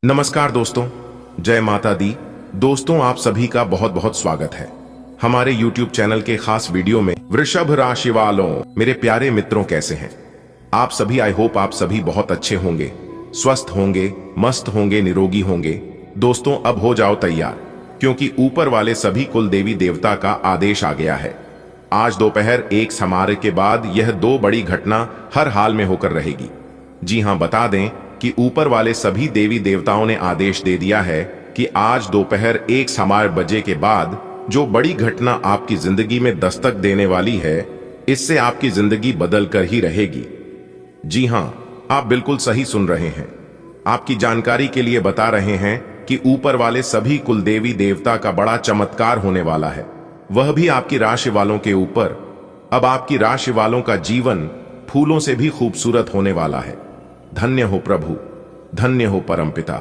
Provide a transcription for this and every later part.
नमस्कार दोस्तों, जय माता दी। दोस्तों, आप सभी का बहुत बहुत स्वागत है हमारे YouTube चैनल के खास वीडियो में। वृषभ राशि वालों, मेरे प्यारे मित्रों, कैसे हैं आप सभी? आई होप आप सभी बहुत अच्छे होंगे, स्वस्थ होंगे, मस्त होंगे, निरोगी होंगे। दोस्तों, अब हो जाओ तैयार, क्योंकि ऊपर वाले सभी कुल देवी देवता का आदेश आ गया है। आज दोपहर 1 समारोह के बाद यह 2 बड़ी घटना हर हाल में होकर रहेगी। जी हां, बता दें कि ऊपर वाले सभी देवी देवताओं ने आदेश दे दिया है कि आज दोपहर 1 के बाद जो बड़ी घटना आपकी जिंदगी में दस्तक देने वाली है, इससे आपकी जिंदगी बदल कर ही रहेगी। जी हां, आप बिल्कुल सही सुन रहे हैं। आपकी जानकारी के लिए बता रहे हैं कि ऊपर वाले सभी कुल देवी देवता का बड़ा चमत्कार होने वाला है, वह भी आपकी राशि वालों के ऊपर। अब आपकी राशि वालों का जीवन फूलों से भी खूबसूरत होने वाला है। धन्य हो प्रभु, धन्य हो परमपिता,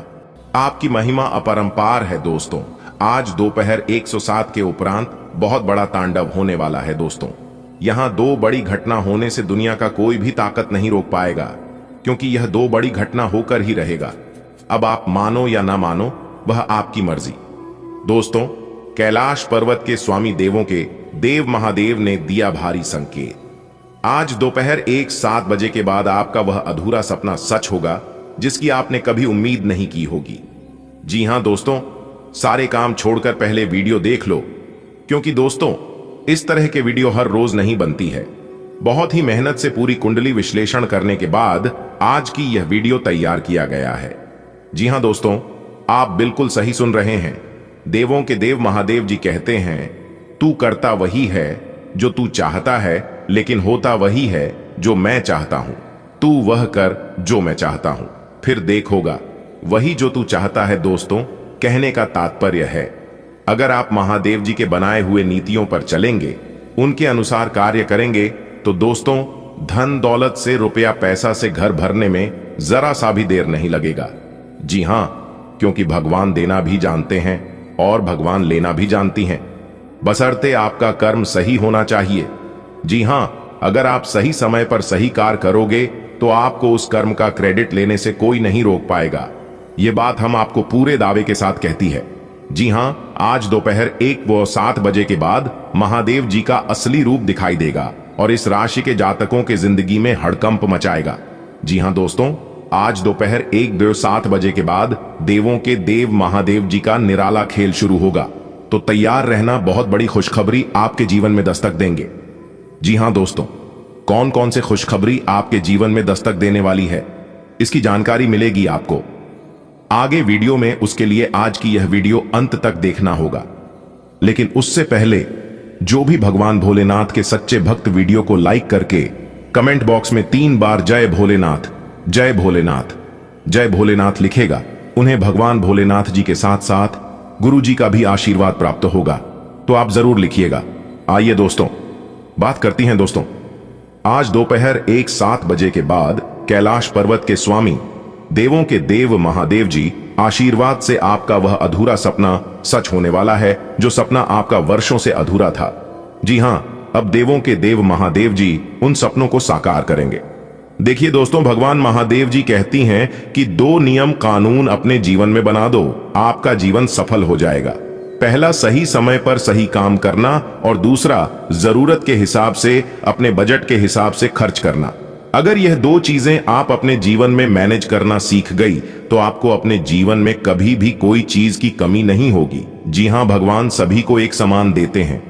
आपकी महिमा अपरंपार है। दोस्तों, आज दोपहर 107 के उपरांत बहुत बड़ा तांडव होने वाला है। दोस्तों, यहां 2 बड़ी घटना होने से दुनिया का कोई भी ताकत नहीं रोक पाएगा, क्योंकि यह 2 बड़ी घटना होकर ही रहेगा। अब आप मानो या ना मानो, वह आपकी मर्जी। दोस्तों, कैलाश पर्वत के स्वामी देवों के देव महादेव ने दिया भारी संकेत। आज दोपहर 1:07 के बाद आपका वह अधूरा सपना सच होगा जिसकी आपने कभी उम्मीद नहीं की होगी। जी हां दोस्तों, सारे काम छोड़कर पहले वीडियो देख लो, क्योंकि दोस्तों, इस तरह के वीडियो हर रोज नहीं बनती है। बहुत ही मेहनत से पूरी कुंडली विश्लेषण करने के बाद आज की यह वीडियो तैयार किया गया है। जी हां दोस्तों, आप बिल्कुल सही सुन रहे हैं। देवों के देव महादेव जी कहते हैं, तू करता वही है जो तू चाहता है, लेकिन होता वही है जो मैं चाहता हूं। तू वह कर जो मैं चाहता हूं, फिर देखोगा वही जो तू चाहता है। दोस्तों, कहने का तात्पर्य है, अगर आप महादेव जी के बनाए हुए नीतियों पर चलेंगे, उनके अनुसार कार्य करेंगे, तो दोस्तों, धन दौलत से, रुपया पैसा से घर भरने में जरा सा भी देर नहीं लगेगा। जी हां, क्योंकि भगवान देना भी जानते हैं और भगवान लेना भी जानती हैं, बशर्ते आपका कर्म सही होना चाहिए। जी हां, अगर आप सही समय पर सही कार्य करोगे तो आपको उस कर्म का क्रेडिट लेने से कोई नहीं रोक पाएगा। यह बात हम आपको पूरे दावे के साथ कहती है। जी हां, आज दोपहर 1:07 के बाद महादेव जी का असली रूप दिखाई देगा और इस राशि के जातकों के जिंदगी में हड़कंप मचाएगा। जी हां दोस्तों, आज दोपहर 1:07 के बाद देवों के देव महादेव जी का निराला खेल शुरू होगा, तो तैयार रहना। बहुत बड़ी खुशखबरी आपके जीवन में दस्तक देंगे। जी हां दोस्तों, कौन कौन से खुशखबरी आपके जीवन में दस्तक देने वाली है, इसकी जानकारी मिलेगी आपको आगे वीडियो में। उसके लिए आज की यह वीडियो अंत तक देखना होगा। लेकिन उससे पहले जो भी भगवान भोलेनाथ के सच्चे भक्त वीडियो को लाइक करके कमेंट बॉक्स में 3 बार जय भोलेनाथ, जय भोलेनाथ, जय भोलेनाथ लिखेगा, उन्हें भगवान भोलेनाथ जी के साथ साथ गुरु जी का भी आशीर्वाद प्राप्त होगा। तो आप जरूर लिखिएगा। आइए दोस्तों, बात करती हैं। दोस्तों, आज दोपहर 1:07 के बाद कैलाश पर्वत के स्वामी देवों के देव महादेव जी आशीर्वाद से आपका वह अधूरा सपना सच होने वाला है, जो सपना आपका वर्षों से अधूरा था। जी हां, अब देवों के देव महादेव जी उन सपनों को साकार करेंगे। देखिए दोस्तों, भगवान महादेव जी कहती हैं कि 2 नियम कानून अपने जीवन में बना दो, आपका जीवन सफल हो जाएगा। पहला, सही समय पर सही काम करना, और दूसरा, जरूरत के हिसाब से, अपने बजट के हिसाब से खर्च करना। अगर यह 2 चीजें आप अपने जीवन में मैनेज करना सीख गई, तो आपको अपने जीवन में कभी भी कोई चीज की कमी नहीं होगी। जी हां, भगवान सभी को एक समान देते हैं।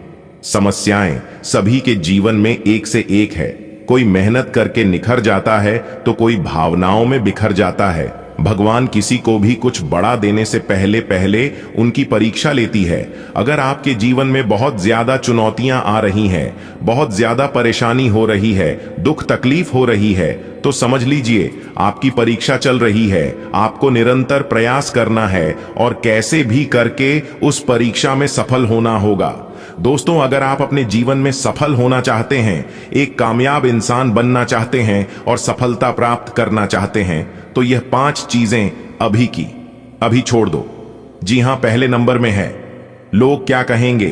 समस्याएं सभी के जीवन में एक से एक है। कोई मेहनत करके निखर जाता है तो कोई भावनाओं में बिखर जाता है। भगवान किसी को भी कुछ बड़ा देने से पहले पहले उनकी परीक्षा लेती है। अगर आपके जीवन में बहुत ज्यादा चुनौतियां आ रही हैं, बहुत ज्यादा परेशानी हो रही है, दुख तकलीफ हो रही है, तो समझ लीजिए आपकी परीक्षा चल रही है। आपको निरंतर प्रयास करना है और कैसे भी करके उस परीक्षा में सफल होना होगा। दोस्तों, अगर आप अपने जीवन में सफल होना चाहते हैं, एक कामयाब इंसान बनना चाहते हैं और सफलता प्राप्त करना चाहते हैं, तो यह 5 चीजें अभी की अभी छोड़ दो। जी हां, पहले नंबर में है लोग क्या कहेंगे,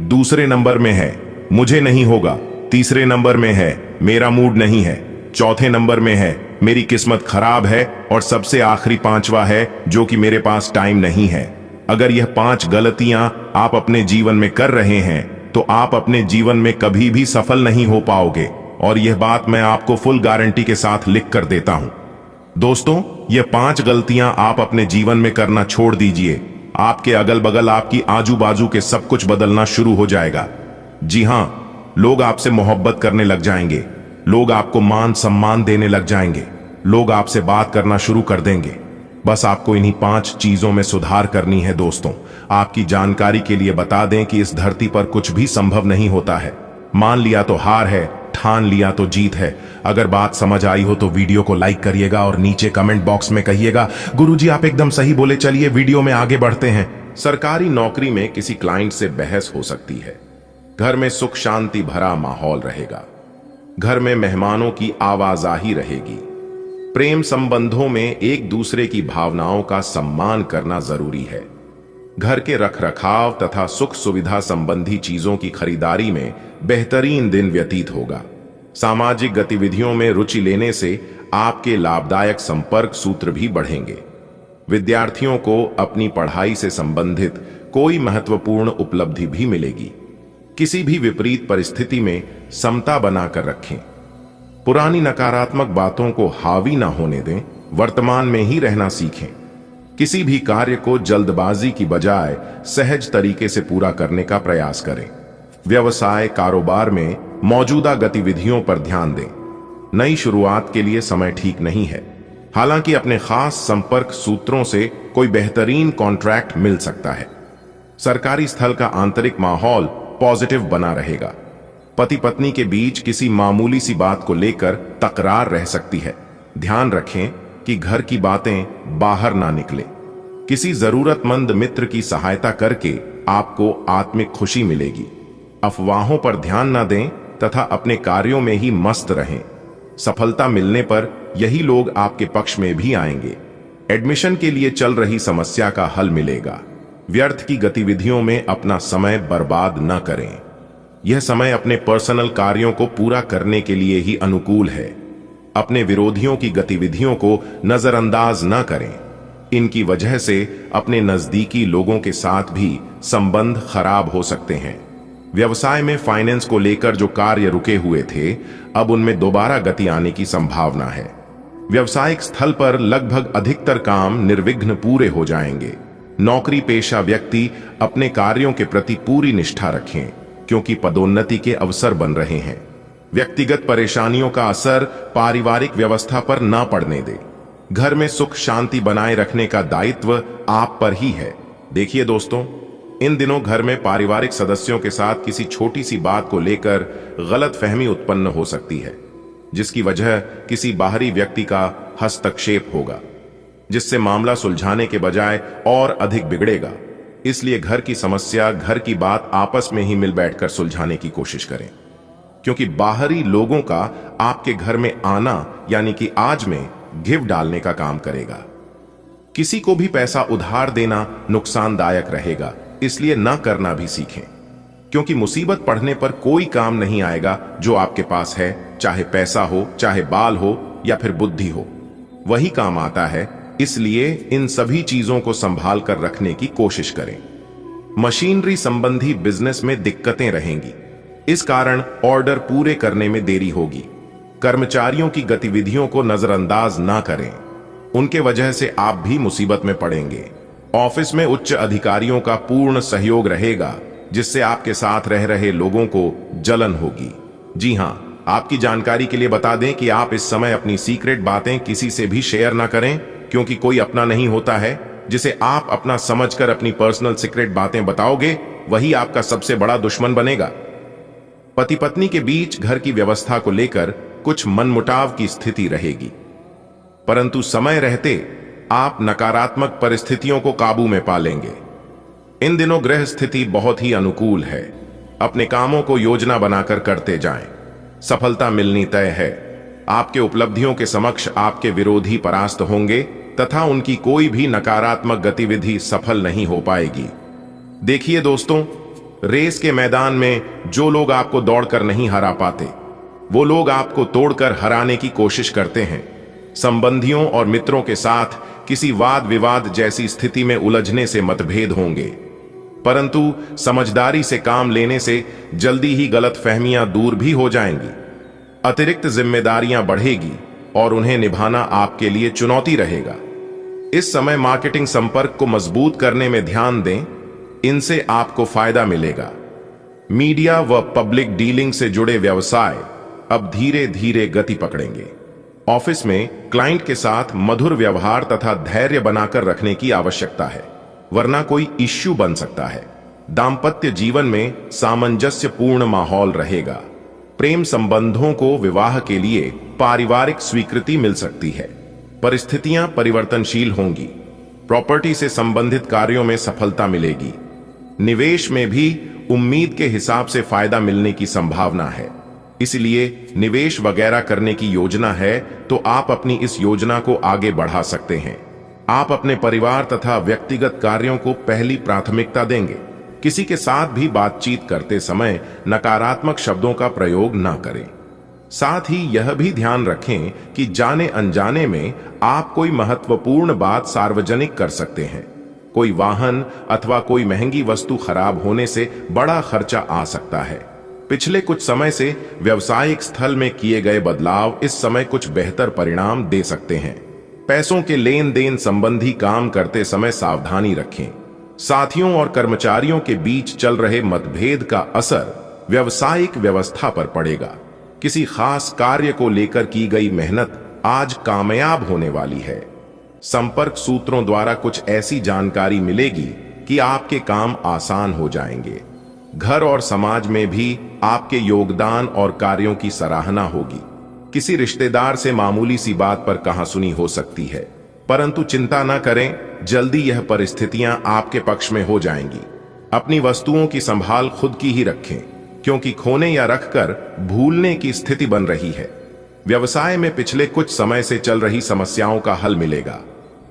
दूसरे नंबर में है मुझे नहीं होगा, तीसरे नंबर में है मेरा मूड नहीं है, चौथे नंबर में है मेरी किस्मत खराब है, और सबसे आखिरी पांचवा है जो कि मेरे पास टाइम नहीं है। अगर यह 5 गलतियां आप अपने जीवन में कर रहे हैं तो आप अपने जीवन में कभी भी सफल नहीं हो पाओगे, और यह बात मैं आपको फुल गारंटी के साथ लिख कर देता हूं। दोस्तों, ये 5 गलतियां आप अपने जीवन में करना छोड़ दीजिए, आपके अगल बगल, आपकी आजू बाजू के सब कुछ बदलना शुरू हो जाएगा। जी हां, लोग आपसे मोहब्बत करने लग जाएंगे, लोग आपको मान सम्मान देने लग जाएंगे, लोग आपसे बात करना शुरू कर देंगे। बस आपको इन्हीं 5 चीजों में सुधार करनी है। दोस्तों, आपकी जानकारी के लिए बता दें कि इस धरती पर कुछ भी संभव नहीं होता है। मान लिया तो हार है, ठान लिया तो जीत है। अगर बात समझ आई हो तो वीडियो को लाइक करिएगा और नीचे कमेंट बॉक्स में कहिएगा, गुरुजी आप एकदम सही बोले। चलिए वीडियो में आगे बढ़ते हैं। सरकारी नौकरी में किसी क्लाइंट से बहस हो सकती है। घर में सुख शांति भरा माहौल रहेगा। घर में मेहमानों की आवाजाही रहेगी। प्रेम संबंधों में एक दूसरे की भावनाओं का सम्मान करना जरूरी है। घर के रखरखाव तथा सुख सुविधा संबंधी चीजों की खरीदारी में बेहतरीन दिन व्यतीत होगा। सामाजिक गतिविधियों में रुचि लेने से आपके लाभदायक संपर्क सूत्र भी बढ़ेंगे। विद्यार्थियों को अपनी पढ़ाई से संबंधित कोई महत्वपूर्ण उपलब्धि भी मिलेगी। किसी भी विपरीत परिस्थिति में समता बनाकर रखें। पुरानी नकारात्मक बातों को हावी ना होने दें, वर्तमान में ही रहना सीखें। किसी भी कार्य को जल्दबाजी की बजाय सहज तरीके से पूरा करने का प्रयास करें। व्यवसाय कारोबार में मौजूदा गतिविधियों पर ध्यान दें। नई शुरुआत के लिए समय ठीक नहीं है। हालांकि अपने खास संपर्क सूत्रों से कोई बेहतरीन कॉन्ट्रैक्ट मिल सकता है। सरकारी स्थल का आंतरिक माहौल पॉजिटिव बना रहेगा। पति पत्नी के बीच किसी मामूली सी बात को लेकर तकरार रह सकती है। ध्यान रखें कि घर की बातें बाहर ना निकले। किसी जरूरतमंद मित्र की सहायता करके आपको आत्मिक खुशी मिलेगी। अफवाहों पर ध्यान ना दें तथा अपने कार्यों में ही मस्त रहें। सफलता मिलने पर यही लोग आपके पक्ष में भी आएंगे। एडमिशन के लिए चल रही समस्या का हल मिलेगा। व्यर्थ की गतिविधियों में अपना समय बर्बाद न करें। यह समय अपने पर्सनल कार्यों को पूरा करने के लिए ही अनुकूल है। अपने विरोधियों की गतिविधियों को नजरअंदाज न करें। इनकी वजह से अपने नजदीकी लोगों के साथ भी संबंध खराब हो सकते हैं। व्यवसाय में फाइनेंस को लेकर जो कार्य रुके हुए थे, अब उनमें दोबारा गति आने की संभावना है। व्यवसायिक स्थल पर लगभग अधिकतर काम निर्विघ्न पूरे हो जाएंगे। नौकरी पेशा व्यक्ति अपने कार्यों के प्रति पूरी निष्ठा रखें, क्योंकि पदोन्नति के अवसर बन रहे हैं। व्यक्तिगत परेशानियों का असर पारिवारिक व्यवस्था पर न पड़ने दे। घर में सुख शांति बनाए रखने का दायित्व आप पर ही है। देखिए दोस्तों, इन दिनों घर में पारिवारिक सदस्यों के साथ किसी छोटी सी बात को लेकर गलतफहमी उत्पन्न हो सकती है, जिसकी वजह किसी बाहरी व्यक्ति का हस्तक्षेप होगा, जिससे मामला सुलझाने के बजाय और अधिक बिगड़ेगा। इसलिए घर की समस्या, घर की बात आपस में ही मिल बैठकर सुलझाने की कोशिश करें, क्योंकि बाहरी लोगों का आपके घर में आना यानी कि आज में गिव डालने का काम करेगा। किसी को भी पैसा उधार देना नुकसानदायक रहेगा, इसलिए ना करना भी सीखें, क्योंकि मुसीबत पड़ने पर कोई काम नहीं आएगा जो आपके पास है, चाहे पैसा हो, चाहे बाल हो या फिर बुद्धि हो, वही काम आता है। इसलिए इन सभी चीजों को संभाल कर रखने की कोशिश करें। मशीनरी संबंधी बिजनेस में दिक्कतें रहेंगी, इस कारण ऑर्डर पूरे करने में देरी होगी। कर्मचारियों की गतिविधियों को नजरअंदाज ना करें, उनके वजह से आप भी मुसीबत में पड़ेंगे। ऑफिस में उच्च अधिकारियों का पूर्ण सहयोग रहेगा, जिससे आपके साथ रह रहे लोगों को जलन होगी। जी हां, आपकी जानकारी के लिए बता दें कि आप इस समय अपनी सीक्रेट बातें किसी से भी शेयर ना करें, क्योंकि कोई अपना नहीं होता है। जिसे आप अपना समझकर अपनी पर्सनल सीक्रेट बातें बताओगे, वही आपका सबसे बड़ा दुश्मन बनेगा। पति पत्नी के बीच घर की व्यवस्था को लेकर कुछ मनमुटाव की स्थिति रहेगी, परंतु समय रहते आप नकारात्मक परिस्थितियों को काबू में पा लेंगे। इन दिनों ग्रह स्थिति बहुत ही अनुकूल है। अपने कामों को योजना बनाकर करते जाएं, सफलता मिलनी तय है। आपके उपलब्धियों के समक्ष आपके विरोधी परास्त होंगे तथा उनकी कोई भी नकारात्मक गतिविधि सफल नहीं हो पाएगी। देखिए दोस्तों, रेस के मैदान में जो लोग आपको दौड़कर नहीं हरा पाते, वो लोग आपको तोड़कर हराने की कोशिश करते हैं। संबंधियों और मित्रों के साथ किसी वाद विवाद जैसी स्थिति में उलझने से मतभेद होंगे, परंतु समझदारी से काम लेने से जल्दी ही गलतफहमियां दूर भी हो जाएंगी। अतिरिक्त जिम्मेदारियां बढ़ेगी और उन्हें निभाना आपके लिए चुनौती रहेगा। इस समय मार्केटिंग संपर्क को मजबूत करने में ध्यान दें, इनसे आपको फायदा मिलेगा। मीडिया व पब्लिक डीलिंग से जुड़े व्यवसाय अब धीरे धीरे गति पकड़ेंगे। ऑफिस में क्लाइंट के साथ मधुर व्यवहार तथा धैर्य बनाकर रखने की आवश्यकता है, वरना कोई इश्यू बन सकता है। दाम्पत्य जीवन में सामंजस्यपूर्ण माहौल रहेगा। प्रेम संबंधों को विवाह के लिए पारिवारिक स्वीकृति मिल सकती है। परिस्थितियां परिवर्तनशील होंगी। प्रॉपर्टी से संबंधित कार्यों में सफलता मिलेगी। निवेश में भी उम्मीद के हिसाब से फायदा मिलने की संभावना है, इसलिए निवेश वगैरह करने की योजना है तो आप अपनी इस योजना को आगे बढ़ा सकते हैं। आप अपने परिवार तथा व्यक्तिगत कार्यों को पहली प्राथमिकता देंगे। किसी के साथ भी बातचीत करते समय नकारात्मक शब्दों का प्रयोग ना करें। साथ ही यह भी ध्यान रखें कि जाने अनजाने में आप कोई महत्वपूर्ण बात सार्वजनिक कर सकते हैं। कोई वाहन अथवा कोई महंगी वस्तु खराब होने से बड़ा खर्चा आ सकता है। पिछले कुछ समय से व्यावसायिक स्थल में किए गए बदलाव इस समय कुछ बेहतर परिणाम दे सकते हैं। पैसों के लेन देन संबंधी काम करते समय सावधानी रखें। साथियों और कर्मचारियों के बीच चल रहे मतभेद का असर व्यावसायिक व्यवस्था पर पड़ेगा। किसी खास कार्य को लेकर की गई मेहनत आज कामयाब होने वाली है। संपर्क सूत्रों द्वारा कुछ ऐसी जानकारी मिलेगी कि आपके काम आसान हो जाएंगे। घर और समाज में भी आपके योगदान और कार्यों की सराहना होगी। किसी रिश्तेदार से मामूली सी बात पर कहासुनी हो सकती है, परंतु चिंता न करें, जल्दी यह परिस्थितियां आपके पक्ष में हो जाएंगी। अपनी वस्तुओं की संभाल खुद की ही रखें, क्योंकि खोने या रखकर भूलने की स्थिति बन रही है। व्यवसाय में पिछले कुछ समय से चल रही समस्याओं का हल मिलेगा।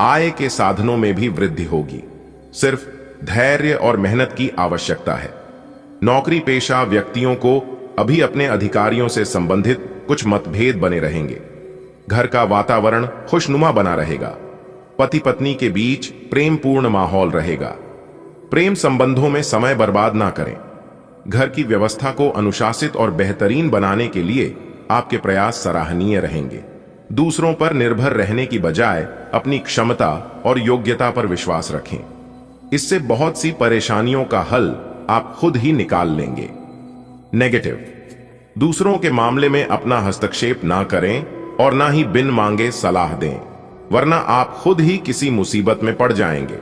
आय के साधनों में भी वृद्धि होगी। सिर्फ धैर्य और मेहनत की आवश्यकता है। नौकरी पेशा व्यक्तियों को अभी अपने अधिकारियों से संबंधित कुछ मतभेद बने रहेंगे। घर का वातावरण खुशनुमा बना रहेगा। पति पत्नी के बीच प्रेमपूर्ण माहौल रहेगा। प्रेम संबंधों में समय बर्बाद ना करें। घर की व्यवस्था को अनुशासित और बेहतरीन बनाने के लिए आपके प्रयास सराहनीय रहेंगे। दूसरों पर निर्भर रहने की बजाय अपनी क्षमता और योग्यता पर विश्वास रखें। इससे बहुत सी परेशानियों का हल आप खुद ही निकाल लेंगे। नेगेटिव, दूसरों के मामले में अपना हस्तक्षेप ना करें और ना ही बिन मांगे सलाह दें, वरना आप खुद ही किसी मुसीबत में पड़ जाएंगे।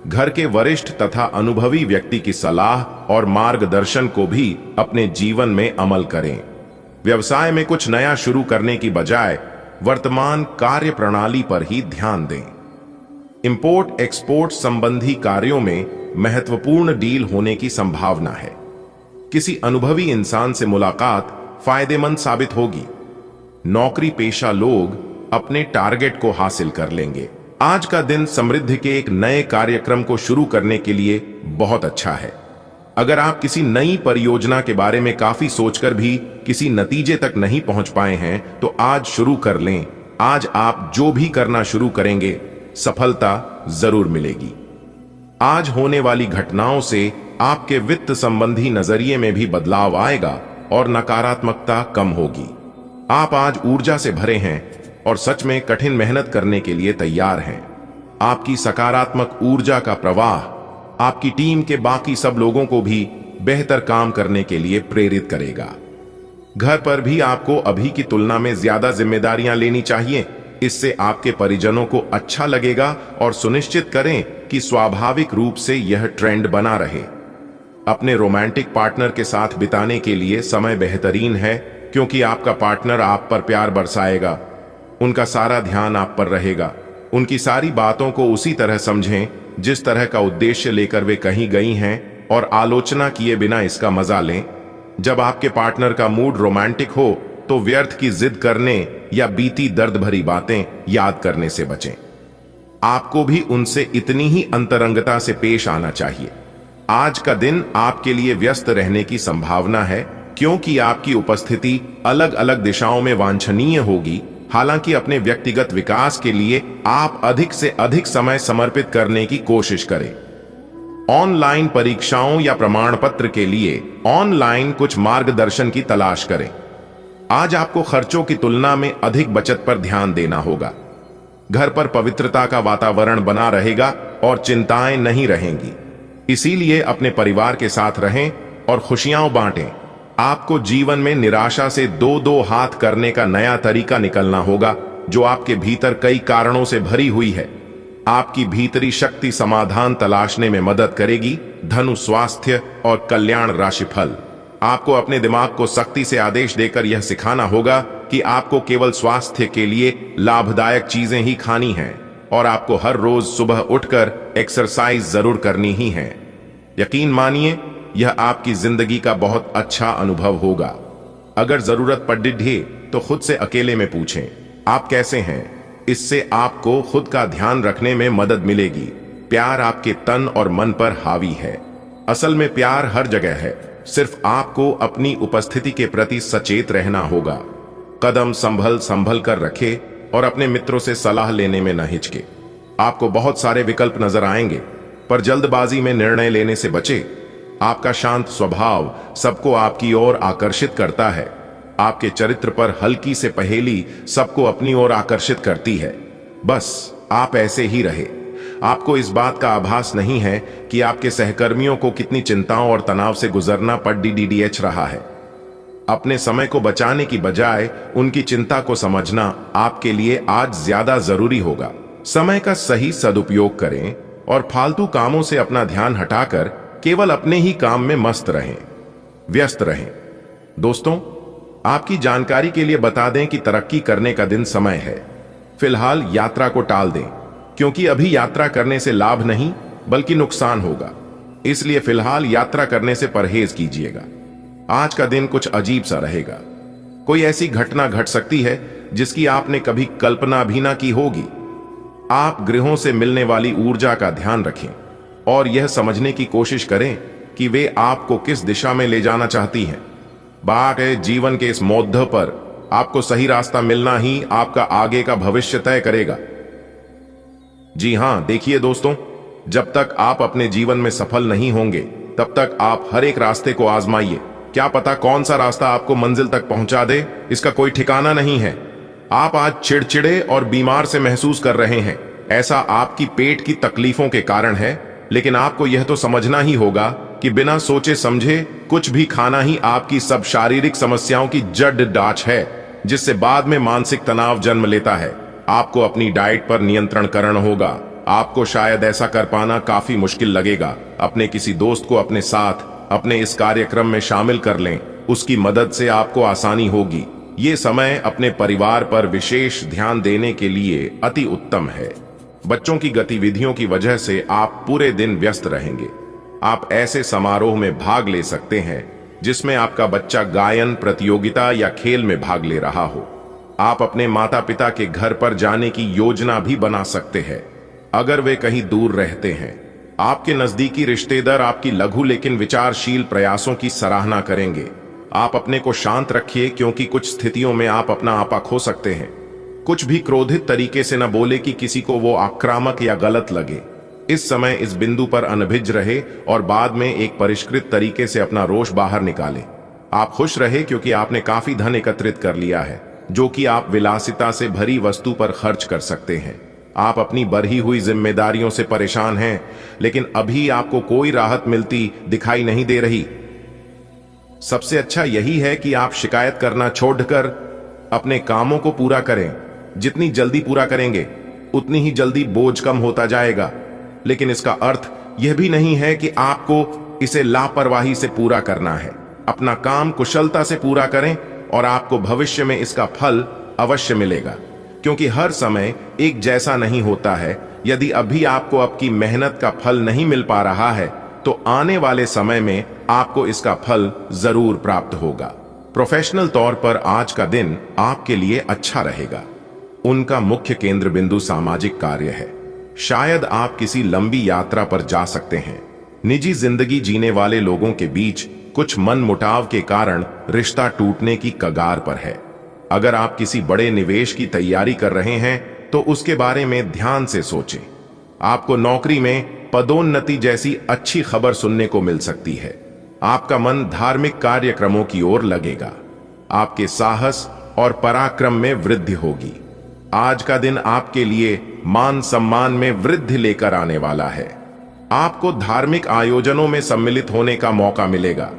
घर के वरिष्ठ तथा अनुभवी व्यक्ति की सलाह और मार्गदर्शन को भी अपने जीवन में अमल करें। व्यवसाय में कुछ नया शुरू करने की बजाय वर्तमान कार्य प्रणाली पर ही ध्यान दें। इंपोर्ट एक्सपोर्ट संबंधी कार्यों में महत्वपूर्ण डील होने की संभावना है। किसी अनुभवी इंसान से मुलाकात फायदेमंद साबित होगी। नौकरी पेशा लोग अपने टारगेट को हासिल कर लेंगे। आज का दिन समृद्धि के एक नए कार्यक्रम को शुरू करने के लिए बहुत अच्छा है। अगर आप किसी नई परियोजना के बारे में काफी सोचकर भी किसी नतीजे तक नहीं पहुंच पाए हैं, तो आज शुरू कर लें। आज आप जो भी करना शुरू करेंगे, सफलता जरूर मिलेगी। आज होने वाली घटनाओं से आपके वित्त संबंधी नजरिए में भी बदलाव आएगा और नकारात्मकता कम होगी। आप आज ऊर्जा से भरे हैं और सच में कठिन मेहनत करने के लिए तैयार हैं। आपकी सकारात्मक ऊर्जा का प्रवाह आपकी टीम के बाकी सब लोगों को भी बेहतर काम करने के लिए प्रेरित करेगा। घर पर भी आपको अभी की तुलना में ज्यादा जिम्मेदारियां लेनी चाहिए। इससे आपके परिजनों को अच्छा लगेगा और सुनिश्चित करें कि स्वाभाविक रूप से यह ट्रेंड बना रहे। अपने रोमांटिक पार्टनर के साथ बिताने के लिए समय बेहतरीन है, क्योंकि आपका पार्टनर आप पर प्यार बरसाएगा। उनका सारा ध्यान आप पर रहेगा। उनकी सारी बातों को उसी तरह समझें जिस तरह का उद्देश्य लेकर वे कहीं गई हैं, और आलोचना किए बिना इसका मजा लें। जब आपके पार्टनर का मूड रोमांटिक हो तो व्यर्थ की जिद करने या बीती दर्द भरी बातें याद करने से बचें। आपको भी उनसे इतनी ही अंतरंगता से पेश आना चाहिए। आज का दिन आपके लिए व्यस्त रहने की संभावना है, क्योंकि आपकी उपस्थिति अलग अलग दिशाओं में वांछनीय होगी हालांकि अपने व्यक्तिगत विकास के लिए आप अधिक से अधिक समय समर्पित करने की कोशिश करें। ऑनलाइन परीक्षाओं या प्रमाण पत्र के लिए ऑनलाइन कुछ मार्गदर्शन की तलाश करें। आज आपको खर्चों की तुलना में अधिक बचत पर ध्यान देना होगा। घर पर पवित्रता का वातावरण बना रहेगा और चिंताएं नहीं रहेंगी। इसीलिए अपने परिवार के साथ रहें और खुशियां बांटें। आपको जीवन में निराशा से दो दो हाथ करने का नया तरीका निकलना होगा, जो आपके भीतर कई कारणों से भरी हुई है। आपकी भीतरी शक्ति समाधान तलाशने में मदद करेगी। धनु स्वास्थ्य और कल्याण राशिफल। आपको अपने दिमाग को सख्ती से आदेश देकर यह सिखाना होगा कि आपको केवल स्वास्थ्य के लिए लाभदायक चीजें ही खानी हैं और आपको हर रोज सुबह उठकर एक्सरसाइज जरूर करनी ही है। यकीन मानिए, यह आपकी जिंदगी का बहुत अच्छा अनुभव होगा। अगर जरूरत पड़े तो खुद से अकेले में पूछें, आप कैसे हैं? इससे आपको खुद का ध्यान रखने में मदद मिलेगी। प्यार आपके तन और मन पर हावी है। असल में प्यार हर जगह है, सिर्फ आपको अपनी उपस्थिति के प्रति सचेत रहना होगा। कदम संभल संभल कर रखे और अपने मित्रों से सलाह लेने में न हिचके। आपको बहुत सारे विकल्प नजर आएंगे, पर जल्दबाजी में निर्णय लेने से बचे। आपका शांत स्वभाव सबको आपकी ओर आकर्षित करता है। आपके चरित्र पर हल्की से पहेली सबको अपनी ओर आकर्षित करती है। बस आप ऐसे ही रहे। आपको इस बात का आभास नहीं है कि आपके सहकर्मियों को कितनी चिंताओं और तनाव से गुजरना पड़ रहा है। अपने समय को बचाने की बजाय उनकी चिंता को समझना आपके लिए आज ज्यादा जरूरी होगा। समय का सही सदुपयोग करें और फालतू कामों से अपना ध्यान हटाकर केवल अपने ही काम में व्यस्त रहें। दोस्तों, आपकी जानकारी के लिए बता दें कि तरक्की करने का दिन समय है। फिलहाल यात्रा को टाल दें, क्योंकि अभी यात्रा करने से लाभ नहीं बल्कि नुकसान होगा। इसलिए फिलहाल यात्रा करने से परहेज कीजिएगा। आज का दिन कुछ अजीब सा रहेगा। कोई ऐसी घटना घट सकती है जिसकी आपने कभी कल्पना भी ना की होगी। आप ग्रहों से मिलने वाली ऊर्जा का ध्यान रखें और यह समझने की कोशिश करें कि वे आपको किस दिशा में ले जाना चाहती हैं। बाकी जीवन के इस मोड़ पर आपको सही रास्ता मिलना ही आपका आगे का भविष्य तय करेगा। जी हां, देखिए दोस्तों, जब तक आप अपने जीवन में सफल नहीं होंगे तब तक आप हर एक रास्ते को आजमाइए। क्या पता कौन सा रास्ता आपको मंजिल तक पहुंचा दे, इसका कोई ठिकाना नहीं है। आप आज चिड़चिड़े और बीमार से महसूस कर रहे हैं। ऐसा आपकी पेट की तकलीफों के कारण है, लेकिन आपको यह तो समझना ही होगा कि बिना सोचे समझे कुछ भी खाना ही आपकी सब शारीरिक समस्याओं की जड़ डांच है, जिससे बाद में मानसिक तनाव जन्म लेता है। आपको अपनी डाइट पर नियंत्रण करना होगा। आपको शायद ऐसा कर पाना काफी मुश्किल लगेगा। अपने किसी दोस्त को अपने साथ अपने इस कार्यक्रम में शामिल कर लें, उसकी मदद से आपको आसानी होगी। ये समय अपने परिवार पर विशेष ध्यान देने के लिए अति उत्तम है। बच्चों की गतिविधियों की वजह से आप पूरे दिन व्यस्त रहेंगे। आप ऐसे समारोह में भाग ले सकते हैं जिसमें आपका बच्चा गायन प्रतियोगिता या खेल में भाग ले रहा हो। आप अपने माता पिता के घर पर जाने की योजना भी बना सकते हैं अगर वे कहीं दूर रहते हैं। आपके नजदीकी रिश्तेदार आपकी लघु लेकिन विचारशील प्रयासों की सराहना करेंगे। आप अपने को शांत रखिए, क्योंकि कुछ स्थितियों में आप अपना आपा खो सकते हैं। कुछ भी क्रोधित तरीके से न बोले कि किसी को वो आक्रामक या गलत लगे। इस समय इस बिंदु पर अनभिज्ञ रहे और बाद में एक परिष्कृत तरीके से अपना रोष बाहर निकाले। आप खुश रहे क्योंकि आपने काफी धन एकत्रित कर लिया है, जो कि आप विलासिता से भरी वस्तु पर खर्च कर सकते हैं। आप अपनी बढ़ी हुई जिम्मेदारियों से परेशान हैं, लेकिन अभी आपको कोई राहत मिलती दिखाई नहीं दे रही। सबसे अच्छा यही है कि आप शिकायत करना छोड़कर अपने कामों को पूरा करें। जितनी जल्दी पूरा करेंगे उतनी ही जल्दी बोझ कम होता जाएगा। लेकिन इसका अर्थ यह भी नहीं है कि आपको इसे लापरवाही से पूरा करना है। अपना काम कुशलता से पूरा करें और आपको भविष्य में इसका फल अवश्य मिलेगा, क्योंकि हर समय एक जैसा नहीं होता है। यदि अभी आपको आपकी मेहनत का फल नहीं मिल पा रहा है, तो आने वाले समय में आपको इसका फल जरूर प्राप्त होगा। प्रोफेशनल तौर पर आज का दिन आपके लिए अच्छा रहेगा। उनका मुख्य केंद्र बिंदु सामाजिक कार्य है। शायद आप किसी लंबी यात्रा पर जा सकते हैं। निजी जिंदगी जीने वाले लोगों के बीच कुछ मनमुटाव के कारण रिश्ता टूटने की कगार पर है। अगर आप किसी बड़े निवेश की तैयारी कर रहे हैं तो उसके बारे में ध्यान से सोचें। आपको नौकरी में पदोन्नति जैसी अच्छी खबर सुनने को मिल सकती है। आपका मन धार्मिक कार्यक्रमों की ओर लगेगा। आपके साहस और पराक्रम में वृद्धि होगी। आज का दिन आपके लिए मान सम्मान में वृद्धि लेकर आने वाला है। आपको धार्मिक आयोजनों में सम्मिलित होने का मौका मिलेगा।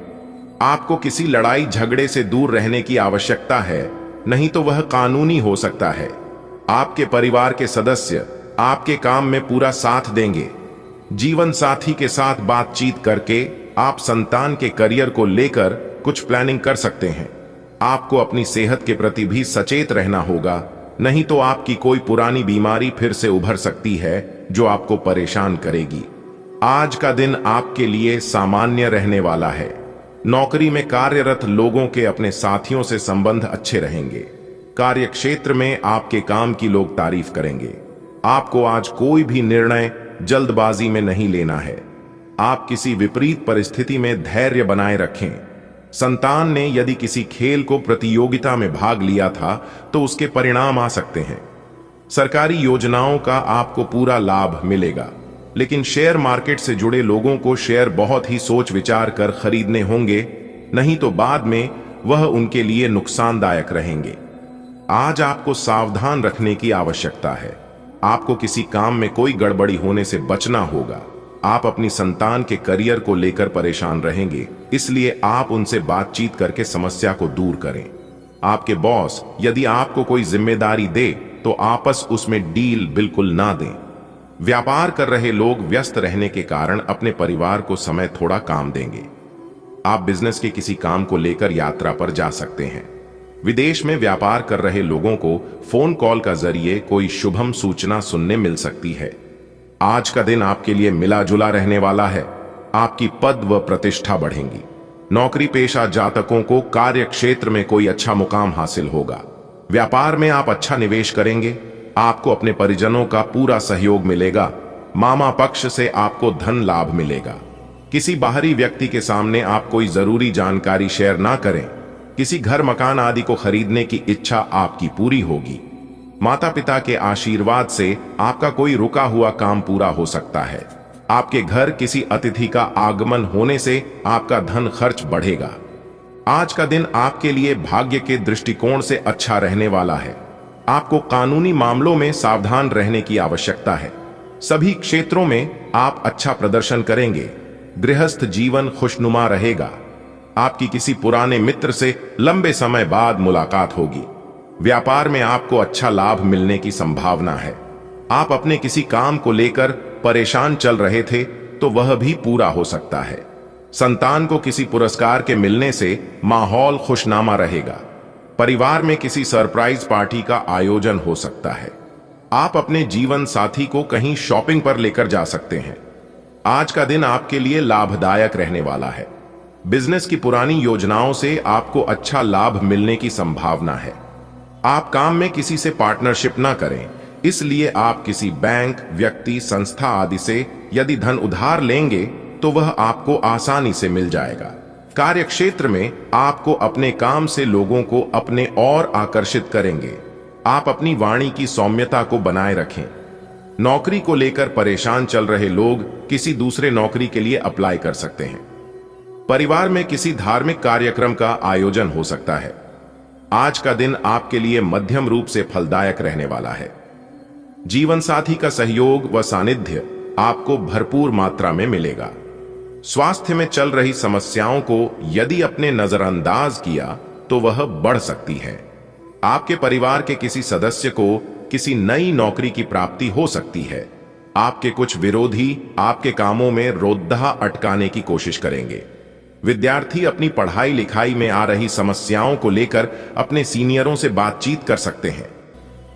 आपको किसी लड़ाई झगड़े से दूर रहने की आवश्यकता है, नहीं तो वह कानूनी हो सकता है। आपके परिवार के सदस्य आपके काम में पूरा साथ देंगे। जीवन साथी के साथ बातचीत करके आप संतान के करियर को लेकर कुछ प्लानिंग कर सकते हैं। आपको अपनी सेहत के प्रति भी सचेत रहना होगा, नहीं तो आपकी कोई पुरानी बीमारी फिर से उभर सकती है जो आपको परेशान करेगी। आज का दिन आपके लिए सामान्य रहने वाला है। नौकरी में कार्यरत लोगों के अपने साथियों से संबंध अच्छे रहेंगे। कार्य क्षेत्र में आपके काम की लोग तारीफ करेंगे। आपको आज कोई भी निर्णय जल्दबाजी में नहीं लेना है। आप किसी विपरीत परिस्थिति में धैर्य बनाए रखें। संतान ने यदि किसी खेल को प्रतियोगिता में भाग लिया था तो उसके परिणाम आ सकते हैं। सरकारी योजनाओं का आपको पूरा लाभ मिलेगा, लेकिन शेयर मार्केट से जुड़े लोगों को शेयर बहुत ही सोच विचार कर खरीदने होंगे, नहीं तो बाद में वह उनके लिए नुकसानदायक रहेंगे। आज आपको सावधान रखने की आवश्यकता है। आपको किसी काम में कोई गड़बड़ी होने से बचना होगा। आप अपनी संतान के करियर को लेकर परेशान रहेंगे, इसलिए आप उनसे बातचीत करके समस्या को दूर करें। आपके बॉस यदि आपको कोई जिम्मेदारी दे तो आपस उसमें डील बिल्कुल ना दें। व्यापार कर रहे लोग व्यस्त रहने के कारण अपने परिवार को समय थोड़ा काम देंगे। आप बिजनेस के किसी काम को लेकर यात्रा पर जा सकते हैं। विदेश में व्यापार कर रहे लोगों को फोन कॉल का जरिए कोई शुभम सूचना सुनने मिल सकती है। आज का दिन आपके लिए मिला जुला रहने वाला है। आपकी पद व प्रतिष्ठा बढ़ेंगी। नौकरी पेशा जातकों को कार्य क्षेत्र में कोई अच्छा मुकाम हासिल होगा। व्यापार में आप अच्छा निवेश करेंगे। आपको अपने परिजनों का पूरा सहयोग मिलेगा। मामा पक्ष से आपको धन लाभ मिलेगा। किसी बाहरी व्यक्ति के सामने आप कोई जरूरी जानकारी शेयर ना करें। किसी घर मकान आदि को खरीदने की इच्छा आपकी पूरी होगी। माता पिता के आशीर्वाद से आपका कोई रुका हुआ काम पूरा हो सकता है। आपके घर किसी अतिथि का आगमन होने से आपका धन खर्च बढ़ेगा। आज का दिन आपके लिए भाग्य के दृष्टिकोण से अच्छा रहने वाला है। आपको कानूनी मामलों में सावधान रहने की आवश्यकता है। सभी क्षेत्रों में आप अच्छा प्रदर्शन करेंगे। गृहस्थ जीवन खुशनुमा रहेगा। आपकी किसी पुराने मित्र से लंबे समय बाद मुलाकात होगी। व्यापार में आपको अच्छा लाभ मिलने की संभावना है। आप अपने किसी काम को लेकर परेशान चल रहे थे तो वह भी पूरा हो सकता है। संतान को किसी पुरस्कार के मिलने से माहौल खुशनुमा रहेगा। परिवार में किसी सरप्राइज पार्टी का आयोजन हो सकता है। आप अपने जीवन साथी को कहीं शॉपिंग पर लेकर जा सकते हैं। आज का दिन आपके लिए लाभदायक रहने वाला है। बिजनेस की पुरानी योजनाओं से आपको अच्छा लाभ मिलने की संभावना है। आप काम में किसी से पार्टनरशिप ना करें, इसलिए आप किसी बैंक, व्यक्ति, संस्था आदि से यदि धन उधार लेंगे तो वह आपको आसानी से मिल जाएगा। कार्य क्षेत्र में आपको अपने काम से लोगों को अपने ओर आकर्षित करेंगे। आप अपनी वाणी की सौम्यता को बनाए रखें। नौकरी को लेकर परेशान चल रहे लोग किसी दूसरे नौकरी के लिए अप्लाई कर सकते हैं। परिवार में किसी धार्मिक कार्यक्रम का आयोजन हो सकता है। आज का दिन आपके लिए मध्यम रूप से फलदायक रहने वाला है। जीवन साथी का सहयोग व सानिध्य आपको भरपूर मात्रा में मिलेगा। स्वास्थ्य में चल रही समस्याओं को यदि अपने नजरअंदाज किया तो वह बढ़ सकती है। आपके परिवार के किसी सदस्य को किसी नई नौकरी की प्राप्ति हो सकती है। आपके कुछ विरोधी आपके कामों में रोकथाम अटकाने की कोशिश करेंगे। विद्यार्थी अपनी पढ़ाई लिखाई में आ रही समस्याओं को लेकर अपने सीनियरों से बातचीत कर सकते हैं।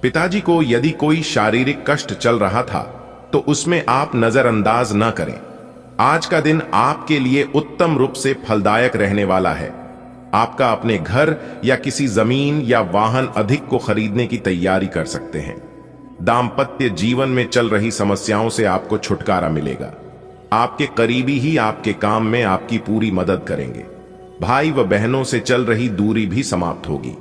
पिताजी को यदि कोई शारीरिक कष्ट चल रहा था तो उसमें आप नजरअंदाज न करें। आज का दिन आपके लिए उत्तम रूप से फलदायक रहने वाला है। आपका अपने घर या किसी जमीन या वाहन अधिक को खरीदने की तैयारी कर सकते हैं। दाम्पत्य जीवन में चल रही समस्याओं से आपको छुटकारा मिलेगा। आपके करीबी ही आपके काम में आपकी पूरी मदद करेंगे। भाई व बहनों से चल रही दूरी भी समाप्त होगी।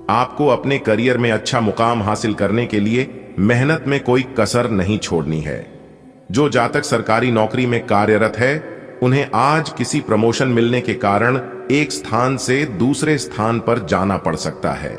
आपको अपने करियर में अच्छा मुकाम हासिल करने के लिए मेहनत में कोई कसर नहीं छोड़नी है। जो जातक सरकारी नौकरी में कार्यरत है, उन्हें आज किसी प्रमोशन मिलने के कारण एक स्थान से दूसरे स्थान पर जाना पड़ सकता है।